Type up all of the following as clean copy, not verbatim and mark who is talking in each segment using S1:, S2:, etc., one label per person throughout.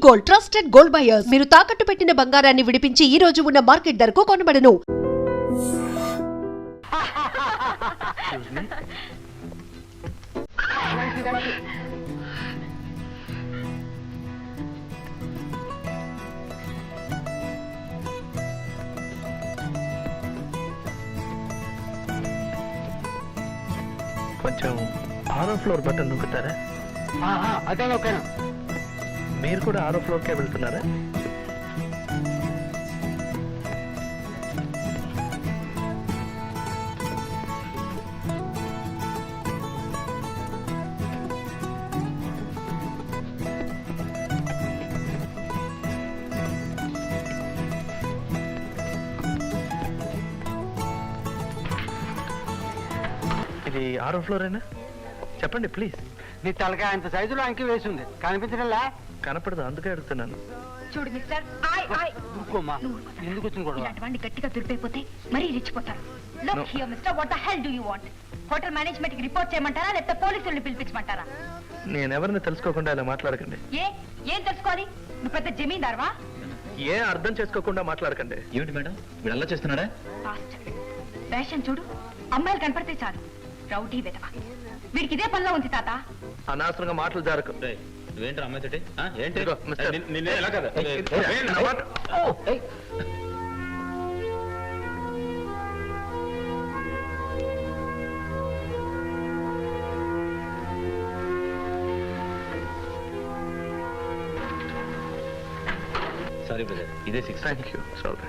S1: Gold trusted gold buyers మీరు తాకట్టు పెట్టిన బంగారాన్ని విడిపించి ఈ రోజు ఉన్న మార్కెట్ ధరకు కొనబడను.
S2: కొంచెం 6వ ఫ్లోర్ బటన్ నొక్కుతారా?
S3: అదే ఓకేనా.
S2: మీరు కూడా 6వ ఫ్లోర్కే వెళ్తున్నారా? ఇది 6వ ఫ్లోరేనా? చెప్పండి ప్లీజ్.
S3: నీ తలకాయ అంత సైజులో అంకి వేసింది కనిపించడంలా.
S2: కనపడదు, అందుకే అడుగుతున్నాను.
S4: చూడు మిస్టర్
S3: ఊరుకోమ్మా, ఎందుకు వచ్చింది కూడా
S4: ఇలాంటి గట్టిగా దురిపోతే మరీ రెచ్చిపోతారు. Look here mister, what the hell do you want? Hotel management కి రిపోర్ట్ చేయమంటారా లేకపోతే పోలీసుల్ని పిలిపించమంటారా?
S2: నేను ఎవరిని తెలుసుకోకుండా ఇలా మాట్లాడకండి.
S4: ఏం తెలుసుకోవాలి? నువ్వు పెద్ద జమీందార్వా?
S2: ఏం అర్థం చేసుకోకుండా మాట్లాడకండి.
S5: ఏమిటి మేడం, వీడు అలా చేస్తున్నాడా?
S4: ఫ్యాషన్ చూడు, అమ్మాయిలు కనపడితే చాలు రౌడీ వెధవ. వీడికి ఇదే పనిలో ఉంది తాత.
S2: అనవసరంగా మాటలు జరగకు.
S5: నువ్వేంటి అమ్మాయి తోటి? ఏంటి
S2: ఇదిగో, మిస్టర్.
S5: నిన్నే ఎలా కదా? సారీ బ్రదర్, ఇదే 6.
S2: Thank you. సారీ.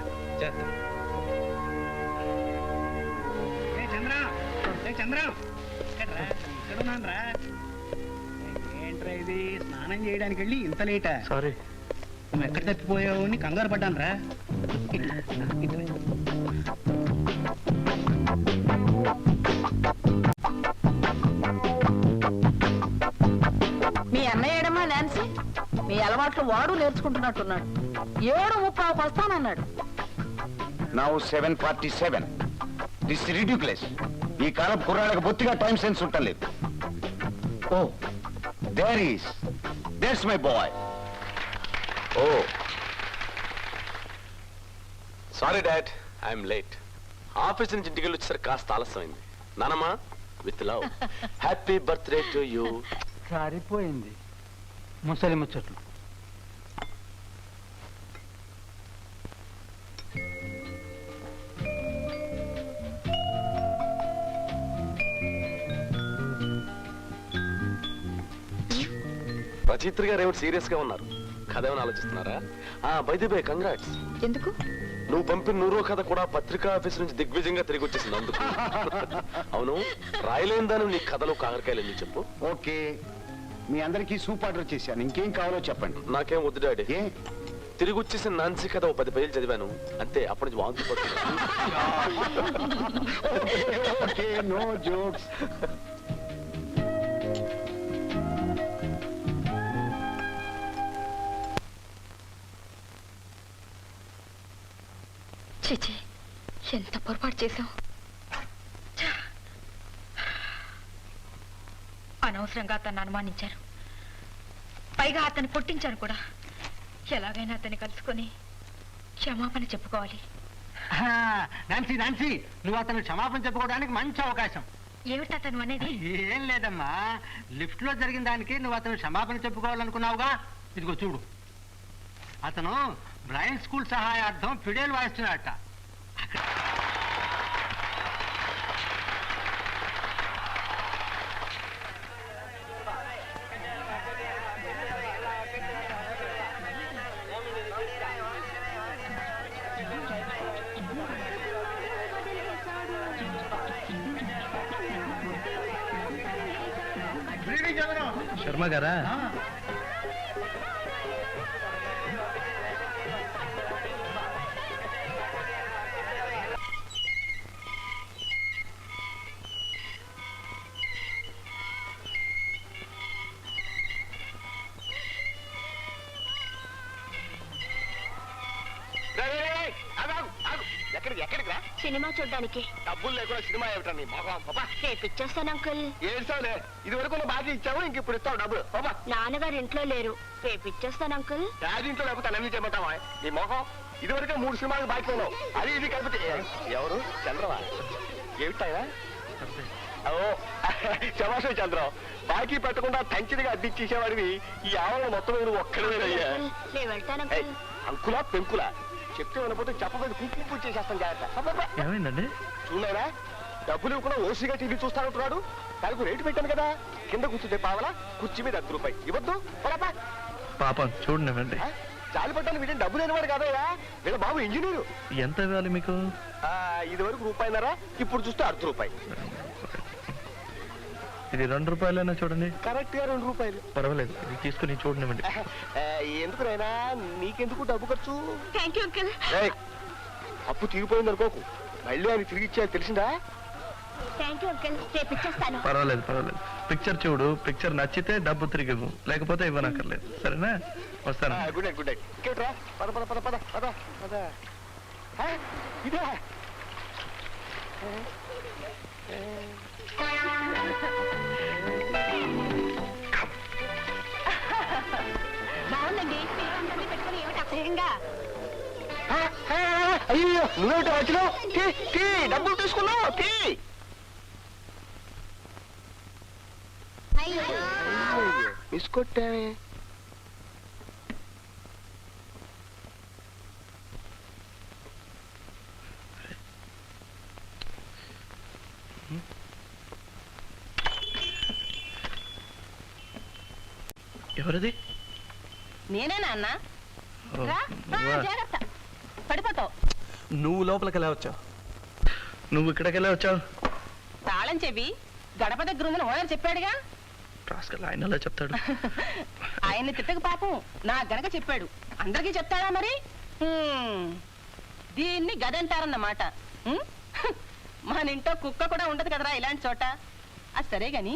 S3: ఏంట్రా ఇది? స్నానం చేయడానికి వెళ్ళి ఇంత లేటా?
S2: సారీ.
S3: నువ్వు ఎక్కడ తప్పిపోయావు అని కంగారు పడ్డాను రా.
S6: మీ అన్నయ్య ఏడమ్మా నాన్సీ? మీ అలవాట్లు వాడు నేర్చుకుంటున్నట్టున్నాడు. 7:30 వస్తానన్నాడు.
S7: Now 7:47. This is ridiculous. ఈ కాలం కుర్రాళ్ళకి బొత్తిగా టైం సెన్స్ ఉండలేదు. Oh, there's my boy.
S8: Oh, sorry dad, I'm late. Office నుంచి ఇంటికి వచ్చేసరికి కాస్త ఆలస్యమైంది. నానమ్మా, with love, happy birthday to you.
S3: సరిపోయింది ముసలి ముచ్చట్లు.
S8: రచయిత్రి గారు ఏమిటి సీరియస్ గా ఉన్నారు? కథ ఏమైనా ఆలోచిస్తున్నారా? By the by, congrats.
S6: ఎందుకు?
S8: నువ్వు పంపిన 100వ కథ కూడా పత్రికా ఆఫీస్ నుంచి దిగ్విజయంగా తిరిగి వచ్చేసింది. అందుకు. అవును, రాయలేని దాని నీ కథలో కాకరకాయలు ఎందుకు చెప్పు.
S7: ఓకే, మీ అందరికీ సూప్ ఆర్డర్ చేశాను. ఇంకేం కావాలో చెప్పండి.
S8: నాకేం వద్దు డాడీ.
S7: ఏ
S8: తిరిగి వచ్చేసిన నాన్సీ కథ 10 పేజీలు చదివాను అంతే. అప్పటి నుంచి వాంతి
S7: ఓకే, నో జోక్స్.
S4: చిచి, ఎంత పొరపాటు చేశాం. అనవసరంగా అతన్ని అనుమానించారు. పైగా అతన్ని కొట్టించాను కూడా. ఎలాగైనా అతన్ని కలుసుకొని క్షమాపణ చెప్పుకోవాలి.
S3: నాన్సీ నాన్సీ, నువ్వు అతను క్షమాపణ చెప్పుకోవడానికి మంచి అవకాశం.
S4: ఏమిటి అతను అనేది?
S3: ఏం లేదమ్మా, లిఫ్ట్ లో జరిగిన దానికి నువ్వు అతను క్షమాపణ చెప్పుకోవాలనుకున్నావుగా. ఇదిగో చూడు, అతను బ్రైన్ స్కూల్ సహాయార్థం ఫిడేల్ వాయిస్తున్నాడట.
S2: శర్మ గారా?
S3: ఎక్కడికి ఎక్కడికి రా?
S4: సినిమా చూడ్డానికి
S3: డబ్బులు లేకుండా సినిమా ఏమిటా నీ మొహం పాపా.
S4: రేపు ఇచ్చేస్తాను అంకుల్.
S3: ఏడ్చావులే, ఇది వరకు బాకీ ఇచ్చావు, ఇంక ఇప్పుడు ఇస్తావు డబ్బులు పాపా.
S4: నాన్నగారు ఇంట్లో లేరు, రేపు ఇచ్చేస్తాను అంకుల్.
S3: రాజీంట్లో లేకపోతే అన్ని చేయమంటావా? నీ మొహం ఇది వరకే 3 సినిమాలు బాకీ ఉన్నావు, అది ఇది కలిపితే ఎవరు? చంద్రవా? ఏమిటాయా? ఓ శమాశం చంద్రం, బాకీ పెట్టకుండా తంచిదిగా అద్దిచ్చేసేవాడివి ఈ ఆవరణ మొత్తం నువ్వు ఒక్కడవేనయ్యా.
S4: నేను వెళ్తాను అంకుల్.
S3: అంకులా పెంకులా చెప్తే వినపోతే చెప్పబోదు కుంకుమ పూజ చేసేస్తాం జాగ్రత్త.
S2: ఏమైందండి?
S3: చూడలేరా, డబ్బులు ఇవ్వకుండా ఓసీగా టీవీ చూస్తానంటున్నాడు. దానికి రేటు పెట్టాను కదా, కింద కూర్చుంటే పావలా, కుర్చీ మీద 10 రూపాయలు ఇవ్వద్దు.
S2: పాపం చూడనివ్వండి.
S3: జాలి పట్టాను, వీటిని డబ్బు లేనివాడు కాదయ్యా, వీళ్ళ బాబు ఇంజనీరు.
S2: ఎంత ఇవ్వాలి మీకు?
S3: ఇది వరకు రూపాయిన్నర, ఇప్పుడు చూస్తే 1/2 రూపాయి.
S2: ఇది 2 రూపాయలైనా చూడండి.
S3: కరెక్ట్ గా 2 రూపాయలు.
S2: పర్వాలేదు, ఇది తీసుకుని చూడనివ్వండి.
S3: ఎందుకునైనా నీకెందుకు డబ్బు ఖర్చు?
S4: Thank you uncle.
S3: అప్పు తీరిపోయింది అనుకోకు, మళ్ళీ ఆయన తిరిగి ఇచ్చేయాలి, తెలిసిందా?
S4: థ్యాంక్ యూ అంకుల్, రేపు ఇచ్చేస్తాను.
S2: పర్వాలేదు పర్వాలేదు, పిక్చర్ చూడు, పిక్చర్ నచ్చితే డబ్బు తిరిగి ఇవ్వు, లేకపోతే ఇవ్వనక్కర్లేదు. సరేనా? వస్తాను.
S3: Good night good night. ఇంకేట్రా, పద పద పద పద పద పద. ఇదే
S4: బాగుందండి, పిల్లలందరినీ పెట్టుకుని ఏమిటి అసహ్యంగా?
S3: అయ్యో, నువ్వేమిటో వచ్చినావు? డబ్బులు తీసుకున్నావు. మిస్ కొట్టావే.
S2: ఎవరిది?
S6: నేనే నాన్న.
S2: ఓ,
S6: రా,
S2: నువ్వా?
S6: జాగ్రత్త, పడిపోతావు.
S9: నువ్వు లోపలికి ఎలా వచ్చావు?
S2: నువ్వు ఇక్కడికి వెళ్ళి వచ్చావు?
S6: తాళం చెవి గడప దగ్గర ఉందని ఓనర్ చెప్పాడుగా.
S2: రాస్కల్, ఆయన అలా చెప్తాడు.
S6: ఆయన్ని తిట్టక పాపం నా గనక చెప్పాడు, అందరికీ చెప్తాడా మరి? దీన్ని గదంటారన్నమాట. మన ఇంట్లో కుక్క కూడా ఉండదు కదరా ఇలాంటి చోట. అది సరే గాని,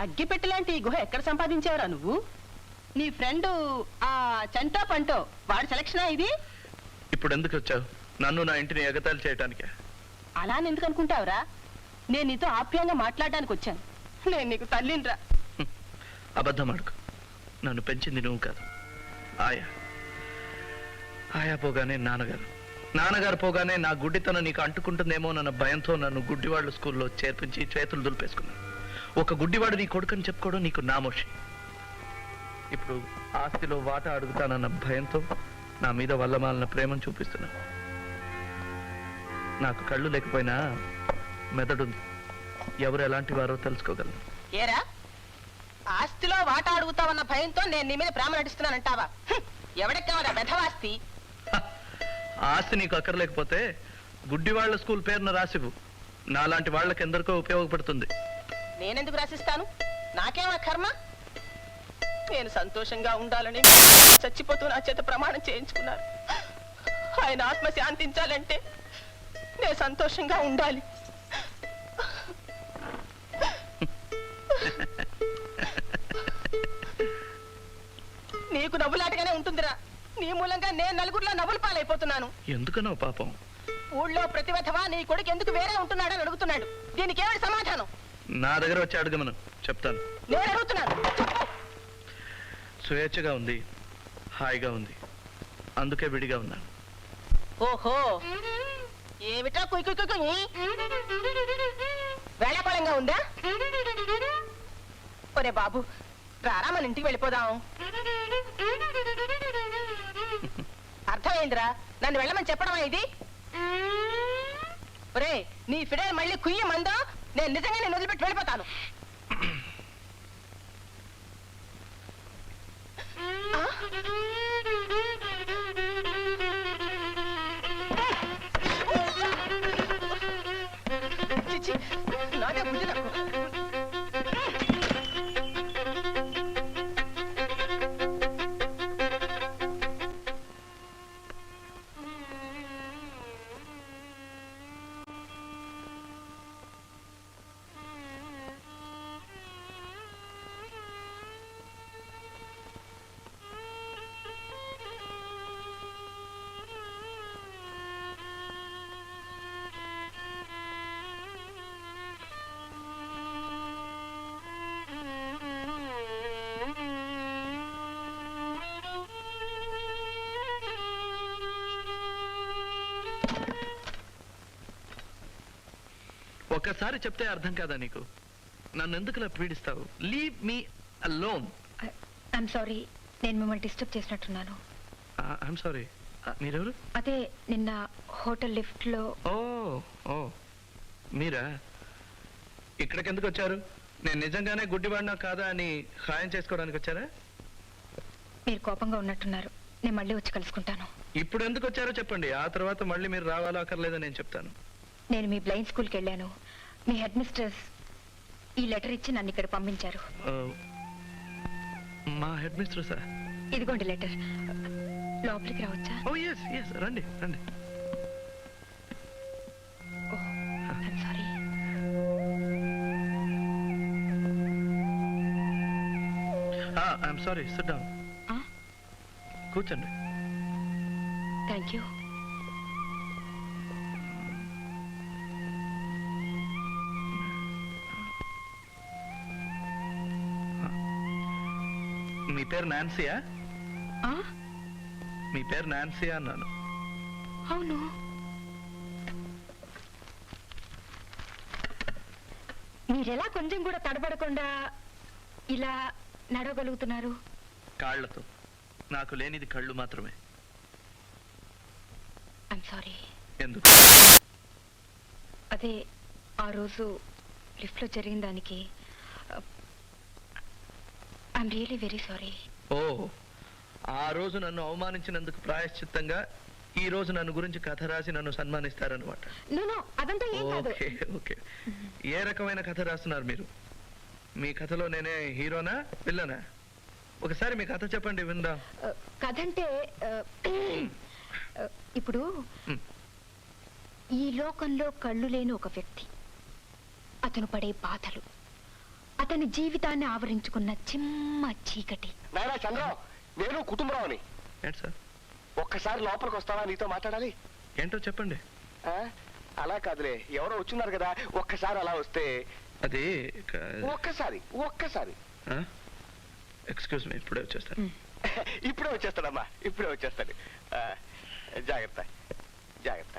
S6: అగ్గిపెట్టి లాంటి ఈ గుహ ఎక్కడ సంపాదించావురా నువ్వు? నీ ఫ్రెండ్ ఆ చంటో పంటో వాడి సెలక్షనా ఇది?
S2: ఇప్పుడు ఎందుకు వచ్చావు? నన్ను నా ఇంటిని ఎగతాళి చేయటానికే.
S6: అలా అని ఎందుకు అనుకుంటావురా? నేను నీతో ఆప్యాయంగా మాట్లాడడానికి వచ్చాను. నేను నీకు తల్లినిరా.
S2: అబద్ధం ఆడుకు. నన్ను పెంచింది నువ్వు కాదు, ఆయా. ఆయా పోగానే నాన్నగారు పోగానే నా గుడ్డితనం నీకు అంటుకుంటుందేమో నన్న భయంతో నన్ను గుడ్డివాళ్ళు స్కూల్లో చేర్పించి చేతులు దులిపేసుకున్నాను. ఒక గుడ్డివాడు నీ కొడుకని చెప్పుకోవడం నీకు నామోషి. ఇప్పుడు ఆస్తిలో వాటా అడుగుతానన్న భయంతో నా మీద వల్లమాలిన ప్రేమను చూపిస్తున్నా. నాకు కళ్ళు లేకపోయినా మెదడుంది. ఎవరు ఎలాంటి వారో తెలుసుకోగలను.
S6: ఏరా, ఆస్తిలో వాటా అడుగుతావన్న భయంతో నేను నీ మీద ప్రేమ నటిస్తున్నానంటావా? ఎవడెక్కావరా మెధవాస్తి?
S2: ఆస్తి నీకు అక్కర్లేకపోతే గుడ్డివాళ్ల స్కూల్ పేరున రాసివు. నాలాంటి వాళ్ళకి ఎందరికో ఉపయోగపడుతుంది.
S6: నేనెందుకు రాసిస్తాను? నాకేమా కర్మ? నేను సంతోషంగా ఉండాలని చచ్చిపోతూ నా చేత ప్రమాణం చేయించుకున్నారు. ఆయన ఆత్మ శాంతించాలంటే నేను సంతోషంగా ఉండాలి. నీకు నవ్వులాటగానే ఉంటుందిరా. నీ మూలంగా నేను నలుగురిలో నవ్వులు పాలైపోతున్నాను.
S2: ఎందుకనో పాపం.
S6: ఊళ్ళో ప్రతివధవా నీ కొడుకు ఎందుకు వేరే ఉంటున్నాడని అడుగుతున్నాడు. దీనికి ఏమిటి సమాధానం?
S2: నా దగ్గర వచ్చి అడగమను, చెప్తాను.
S6: నేను అడుగుతున్నాను, చెప్పు.
S2: స్వేచ్ఛగా ఉంది, హాయిగా ఉంది, అందుకే విడిగా ఉన్నాను.
S6: ఓహో, ఏమిటా కుయ్ కుయ్ కుయ్ కుయ్? వేళాకోళంగా ఉందా? ఒరే బాబు, రారా మన ఇంటికి వెళ్ళిపోదాం. అర్థమైందిరా, నన్ను వెళ్ళమని చెప్పడమా ఇది? ఒరే, నీ ఫిడే మళ్ళీ కుయ్య మందో నేను నిజంగా నేను వదిలిపెట్టి వెళ్ళిపోతాను. చిచి, నాకే బుద్ధి తక్కువ.
S2: ఒక్కసారి చెప్తే అర్థం కాదా నీకు? నన్ను ఎందుకులా పీడిస్తావు? Leave me alone.
S4: I'm sorry, నేను మిమ్మల్ని డిస్టర్బ్ చేసినట్టున్నాను.
S2: I'm sorry. మీరెవరు?
S4: అదే నిన్న హోటల్ లిఫ్ట్ లో.
S2: ఓ ఓ మీరా? ఇక్కడికి ఎందుకు వచ్చారు? నేను నిజంగానే గుడ్డివాడినా కాదా అని ఖాయం చేసుకోవడానికి వచ్చారా?
S4: మీరు కోపంగా ఉన్నట్టున్నారు, నేను మళ్ళీ వచ్చి కలుసుకుంటాను.
S2: ఇప్పుడు ఎందుకు వచ్చారో చెప్పండి, ఆ తర్వాత మళ్ళీ మీరు రావాలో అక్కర్లేదో నేను చెప్తాను.
S4: నేను మీ బ్లైండ్ స్కూల్కి వెళ్ళాను. మీ హెడ్ మిస్టర్స్ ఈ లెటర్ ఇచ్చి నన్ను ఇక్కడ పంపించారు.
S2: మా హెడ్ మిస్ట్రెస్?
S4: ఇదిగోండి లెటర్. లోపలికి రావచ్చా?
S2: ఓ ఎస్ ఎస్, రండి రండి.
S4: I'm sorry.
S2: I'm sorry, sit down. కూర్చోండి.
S4: Thank you.
S2: మీ పేరు నాన్సీయా? మీ పేరు నాన్సీ అన్నాను.
S4: అవును. మీరెలా కొంచెం కూడా తడబడకుండా ఇలా నడవగలుగుతున్నారు?
S2: కాళ్లతో. నాకు లేనిది కళ్ళు మాత్రమే.
S4: I'm sorry.
S2: ఎందుకు?
S4: అదే ఆ రోజు లిఫ్ట్ లో జరిగిన దానికి ఐఎమ్ రియలీ వెరీ సారీ.
S2: ఓ, ఆ రోజు నన్ను అవమానించినందుకు ప్రాయశ్చిత్తంగా ఈ రోజు నన్ను గురించి కథ రాసి నన్ను సన్మానిస్తారనమాట.
S4: అదంతా ఏం కాదు.
S2: Okay okay. ఏ రకమైన కథ రాస్తున్నారు మీరు? మీ కథలో నేనే హీరోనా విల్లనా? ఒకసారి మీ కథ చెప్పండి విందాం.
S4: కథ అంటే ఇప్పుడు ఈ లోకంలో కళ్ళు లేని ఒక వ్యక్తి, అతను పడే బాధలు, అతని జీవితాన్ని ఆవరించుకున్న చిమ్మ చీకటి.
S3: నాయనా చంద్రం, నేను కుటుంబరావుని.
S2: ఏంటి సార్?
S3: ఒక్కసారి లోపలికి వస్తావా? నీతో మాట్లాడాలి.
S2: ఏంటో చెప్పండి.
S3: అలా కాదులే, ఎవరో వచ్చున్నారు కదా, ఒక్కసారి అలా వస్తే.
S2: అది
S3: ఒక్కసారి ఒక్కసారి.
S2: ఎక్స్క్యూజ్ మీ, ఇప్పుడే వచ్చేస్తాను.
S3: ఇప్పుడే వచ్చేస్తాడమ్మా, ఇప్పుడే వచ్చేస్తాడు. జాగ్రత్త జాగ్రత్త.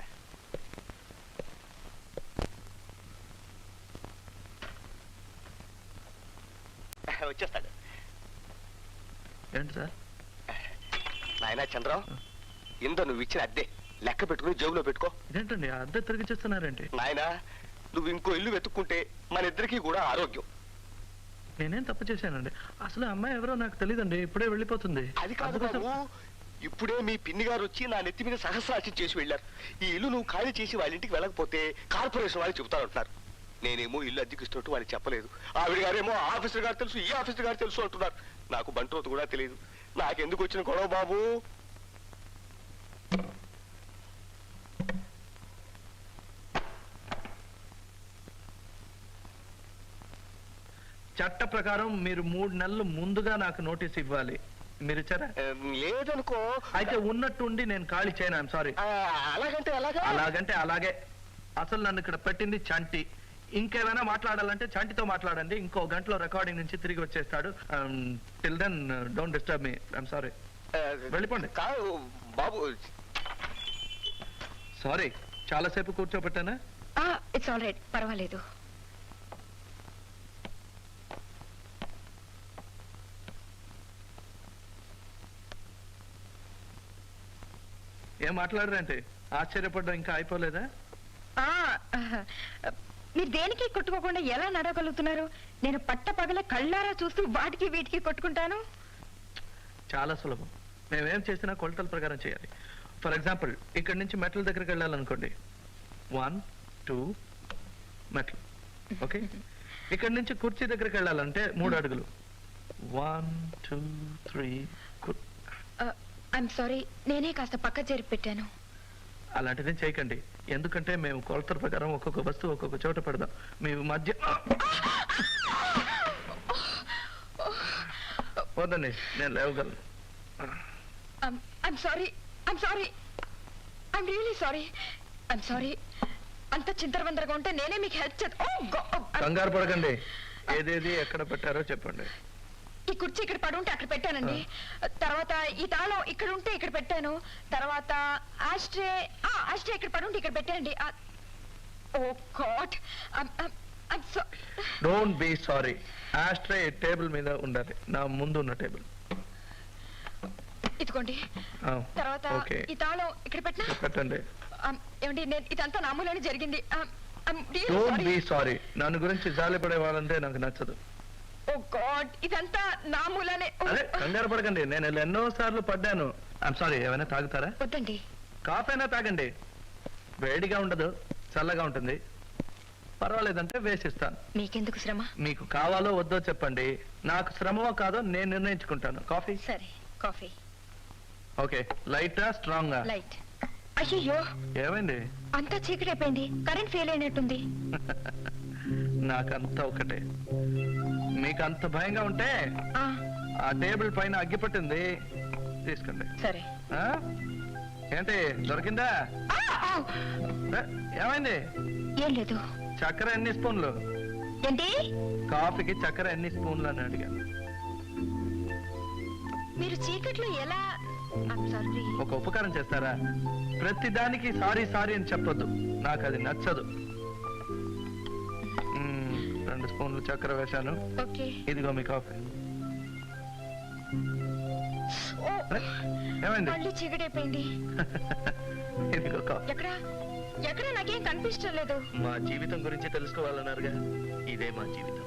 S3: వచ్చేస్తాడు.
S2: ఏంటి సార్?
S3: నాయనా చంద్రం, ఇందో నువ్వు ఇచ్చిన అద్దె లెక్క పెట్టుకుని జేబులో పెట్టుకో.
S2: ఇదేంటండి అద్దె తిరిగి చేస్తున్నారేంటి?
S3: నాయనా, నువ్వు ఇంకో ఇల్లు వెతుక్కుంటే మన ఇద్దరికి కూడా ఆరోగ్యం.
S2: నేనేం తప్పు చేశానండి? అసలు అమ్మాయి ఎవరో నాకు తెలియదండి, ఇప్పుడే వెళ్ళిపోతుంది.
S3: అది కాదు బాబు, ఇప్పుడే మీ పిన్ని గారు వచ్చి నా నెత్తి మీద సహస్రార్చన చేసి వెళ్ళారు. ఈ ఇల్లు నువ్వు ఖాళీ చేసి వాళ్ళ ఇంటికి వెళ్ళకపోతే కార్పొరేషన్ వాళ్ళు చెబుతారంటున్నారు. నేనేమో ఇల్లు అద్దెకిస్తున్నట్టు వాళ్ళకి చెప్పలేదు. ఆవిడ గారేమో ఆఫీసర్ గారు తెలుసు, ఈ ఆఫీసర్ గారు తెలుసు అంటున్నారు. నాకు బంట్రోతు కూడా తెలియదు. నాకెందుకు వచ్చిన గొడవ బాబు?
S2: చట్ట ప్రకారం మీరు 3 నెలలు ముందుగా నాకు నోటీస్ ఇవ్వాలి. మీరు ఇచ్చారా?
S3: లేదనుకో.
S2: అయితే ఉన్నట్టుండి నేను ఖాళీ చేయను. I'm sorry.
S3: అలాగంటే
S2: అలాగంటే అలాగే. అసలు నన్ను ఇక్కడ పెట్టింది చంటి. ఇంకేమైనా మాట్లాడాలంటే చంటితో మాట్లాడండి. ఇంకో గంటలో రికార్డింగ్ నుంచి తిరిగి వచ్చేస్తాడు. Till then don't disturb me. I'm sorry. వెళ్ళిపోండి.
S3: బాబు
S2: సారీ, చాలాసేపు కూర్చోబెట్టానా?
S4: ఇట్స్ ఆల్ రైట్, పర్వాలేదు.
S2: ఏం మాట్లాడరంటే? ఆశ్చర్యపడ్డా ఇంకా అయిపోలేదా?
S4: మీరు దేనికి కొట్టుకోకుండా ఎలా నడవగలుగుతున్నారు? నేను పట్ట పగల కళ్ళారా చూస్తూ వాటికి వీటికి కొట్టుకుంటాను.
S2: చాలా సులభం. మేమేం చేసినా కొలతల ప్రకారం చేయాలి. ఫర్ ఎగ్జాంపుల్, ఇక్కడి నుంచి మెట్ల దగ్గరికి వెళ్ళాలనుకోండి. 1 2 మెట్లు. ఓకే. ఇక్కడి నుంచి కుర్చీ దగ్గరికి వెళ్ళాలంటే 3 అడుగులు. 1 2 3.
S4: ఐఎమ్ సారీ, నేనే కాస్త పక్క జరిపి పెట్టాను.
S2: అలాంటిది చేయకండి. ఎందుకంటే మేము కొలతల ప్రకారం ఒక్కొక్క వస్తువు ఒక్కొక్క చోట పెడదాం. మీ మధ్య వద్దండి, నేను లేవగలను.
S4: I'm sorry, I'm sorry, I'm really sorry, I'm sorry. అంత చింతరవందరగా ఉంటే నేనే మీకు హెల్ప్ చేస్తాను.
S2: కంగారు పడకండి. ఏదేది ఎక్కడ పెట్టారో చెప్పండి.
S4: ఈ కుర్చీ ఇక్కడ పడుంటే అక్కడ పెట్టానండి. తర్వాత ఈ తాళం ఇక్కడ ఉంటే ఇక్కడ పెట్టాను. తర్వాత ఆస్ట్రే ఇక్కడ పడుంటే ఇక్కడ పెట్టానండి. Oh God, I'm so.
S2: Don't be sorry. Ashtray table మీద ఉండాలి, నా ముందు ఉన్న టేబుల్.
S4: ఇదిగోండి. తర్వాత
S2: ఓకే,
S4: ఈ తాళం ఇక్కడ పెట్టినా
S2: పెట్టండి.
S4: ఏమండి, నేను ఇదంతా నా మూలనే జరిగింది.
S2: Don't be sorry. నన్ను గురించి జాలి పడే వాళ్ళంటే నాకు నచ్చదు.
S4: ఓ గాడ్, ఇదంతా నా మూలనే.
S2: అదే కంగారు పడకండి, నేను ఇలా ఎన్నో సార్లు పడ్డాను. I'm sorry. ఏమైనా తాగుతారా?
S4: వద్దండి.
S2: కాఫీ అయినా తాగండి, వేడిగా ఉండదు, చల్లగా ఉంటుంది. పర్వాలేదంటే వేసిస్తాను.
S4: మీకెందుకు శ్రమ?
S2: మీకు కావాలో వద్దో చెప్పండి, నాకు శ్రమమో కాదో నేను నిర్ణయించుకుంటాను. కాఫీ?
S4: సరే, కాఫీ.
S2: ఓకే. లైటా స్ట్రాంగా?
S4: లైట్. అయ్యో,
S2: ఏమైంది?
S4: అంతా చీకటి అయిపోయింది, కరెంట్ ఫెయిల్ అయినట్టుంది.
S2: నాకంతా ఒకటే. మీకు అంత భయంగా ఉంటే ఆ టేబుల్ పైన అగ్గి పట్టింది, తీసుకోండి.
S4: సరే.
S2: ఏంటి దొరికిందా? ఏమైంది?
S4: ఏం లేదు.
S2: చక్కెర ఎన్ని స్పూన్లు?
S4: ఏంటి?
S2: కాఫీకి చక్కెర ఎన్ని స్పూన్లు అని అడిగాను.
S4: మీరు చీకట్లో ఎలా?
S2: ఒక ఉపకారం చేస్తారా? ప్రతి దానికి సారీ సారీ అని చెప్పొద్దు, నాకు అది నచ్చదు. 2 స్పూన్లు చక్కెర వేశాను. ఇదిగో మీ కాఫీ. ఏమైంది?
S4: మళ్ళీ చీకటి అయిపోయింది.
S2: ఇదిగో కాఫీ.
S4: ఎక్కడ నాకేం కనిపించడం లేదు.
S2: మా జీవితం గురించి తెలుసుకోవాలన్నారుగా, ఇదే మా జీవితం.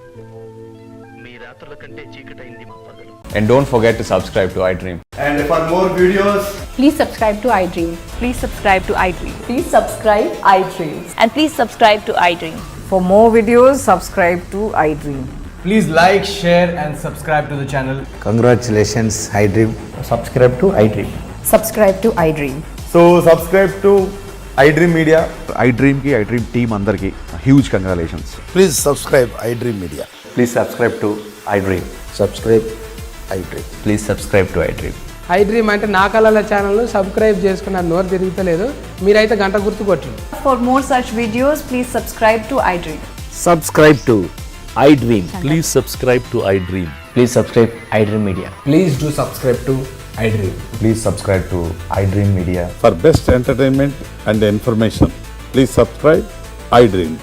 S2: మీ రాత్రుల కంటే చీకటైంది మా పగలు.
S10: And don't forget to subscribe to iDream.
S11: And for more videos,
S12: please subscribe to iDream. Please subscribe to iDream.
S13: Please subscribe iDream.
S12: And please subscribe to iDream.
S13: For more videos, subscribe to iDream.
S11: please like, share and subscribe to the channel.
S14: Congratulations, iDream.
S11: Subscribe to iDream.
S13: Subscribe to iDream.
S11: So subscribe to iDream Media.
S14: iDream ki iDream team andarki huge congratulations.
S7: Please subscribe iDream Media.
S14: Please subscribe to iDream.
S7: Subscribe iDream.
S14: Please subscribe to iDream.
S15: iDream అంటే నా కళల channel subscribe చేసుకున్న నోరు తిరుగుతలేదు, మీరైతే గంట గుర్తు కొట్టండి.
S13: For more such videos, please subscribe to iDream.
S14: Subscribe to iDream.
S5: Please subscribe to iDream.
S14: Please subscribe iDream Media.
S11: Please do subscribe to iDream.
S14: Please subscribe to iDream Media.
S16: For best entertainment and information, please subscribe iDream.